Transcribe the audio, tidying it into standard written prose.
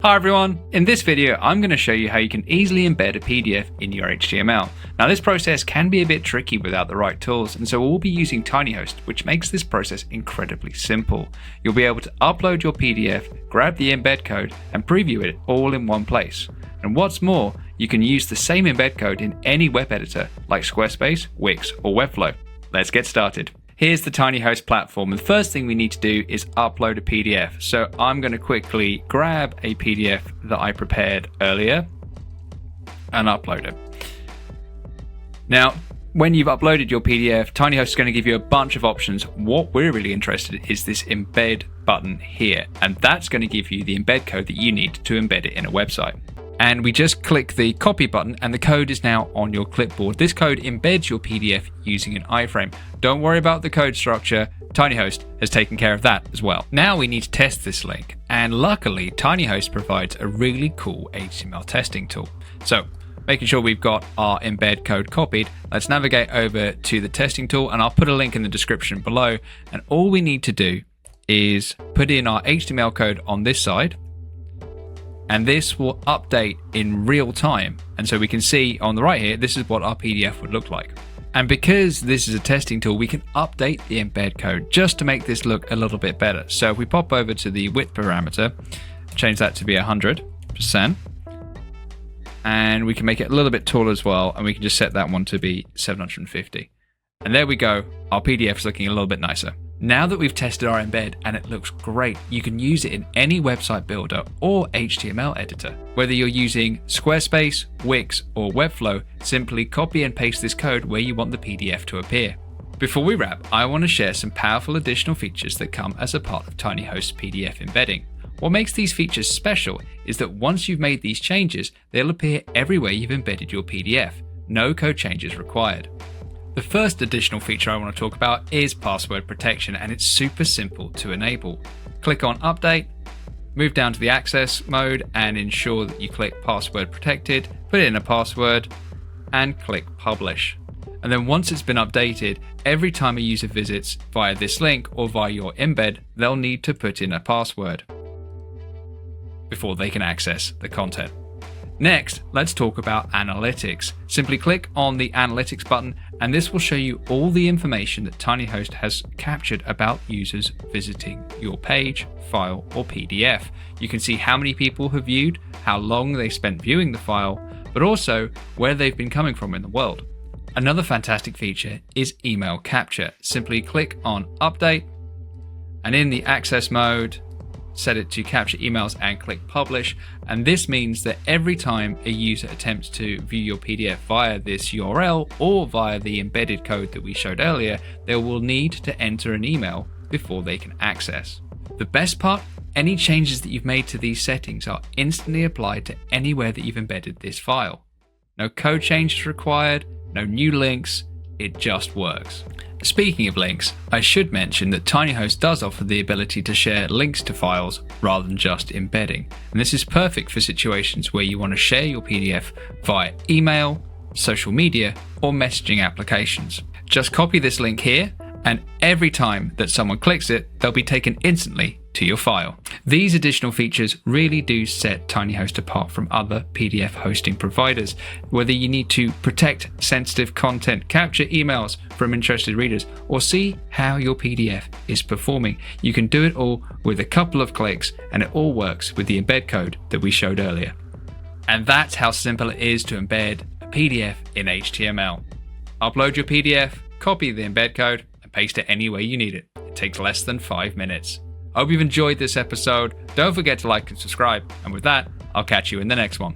Hi everyone, in this video I'm going to show you how you can easily embed a PDF in your HTML. Now this process can be a bit tricky without the right tools, and so we'll be using Tiiny.host, which makes this process incredibly simple. You'll be able to upload your PDF, grab the embed code and preview it all in one place. And what's more, you can use the same embed code in any web editor like Squarespace, Wix or Webflow. Let's get started. Here's the Tiiny.host platform, and the first thing we need to do is upload a PDF. So I'm going to quickly grab a PDF that I prepared earlier and upload it. Now, when you've uploaded your PDF, Tiiny.host is going to give you a bunch of options. What we're really interested in is this embed button here, and that's going to give you the embed code that you need to embed it in a website. And we just click the copy button and the code is now on your clipboard. This code embeds your PDF using an iframe. Don't worry about the code structure. Tiiny.host has taken care of that as well. Now we need to test this link, and luckily Tiiny.host provides a really cool HTML testing tool. So making sure we've got our embed code copied, let's navigate over to the testing tool, and I'll put a link in the description below. And all we need to do is put in our HTML code on this side, and this will update in real time. And so we can see on the right here, this is what our PDF would look like. And because this is a testing tool, we can update the embed code just to make this look a little bit better. So if we pop over to the width parameter, change that to be 100%, and we can make it a little bit taller as well, and we can just set that one to be 750. And there we go, our PDF is looking a little bit nicer. Now that we've tested our embed and it looks great, you can use it in any website builder or HTML editor. Whether you're using Squarespace, Wix or Webflow, simply copy and paste this code where you want the PDF to appear. Before we wrap, I want to share some powerful additional features that come as a part of Tiiny.host's PDF embedding. What makes these features special is that once you've made these changes, they'll appear everywhere you've embedded your PDF. No code changes required. The first additional feature I want to talk about is password protection, and it's super simple to enable. Click on Update, move down to the Access mode and ensure that you click Password Protected, put in a password and click Publish. And then once it's been updated, every time a user visits via this link or via your embed, they'll need to put in a password before they can access the content. Next, let's talk about analytics. Simply click on the analytics button and this will show you all the information that Tiiny.host has captured about users visiting your page, file or PDF. You can see how many people have viewed, how long they spent viewing the file, but also where they've been coming from in the world. Another fantastic feature is email capture. Simply click on Update and in the Access mode, set it to capture emails and click Publish. And this means that every time a user attempts to view your PDF via this URL or via the embedded code that we showed earlier, they will need to enter an email before they can access. The best part, any changes that you've made to these settings are instantly applied to anywhere that you've embedded this file. No code changes required, no new links, it just works. Speaking of links, I should mention that Tiiny.host does offer the ability to share links to files rather than just embedding. And this is perfect for situations where you want to share your PDF via email, social media, or messaging applications. Just copy this link here, and every time that someone clicks it, they'll be taken instantly to your file. These additional features really do set Tiiny.host apart from other PDF hosting providers. Whether you need to protect sensitive content, capture emails from interested readers, or see how your PDF is performing, you can do it all with a couple of clicks, and it all works with the embed code that we showed earlier. And that's how simple it is to embed a PDF in HTML. Upload your PDF, copy the embed code, and paste it anywhere you need it. It takes less than 5 minutes. I hope you've enjoyed this episode. Don't forget to like and subscribe. And with that, I'll catch you in the next one.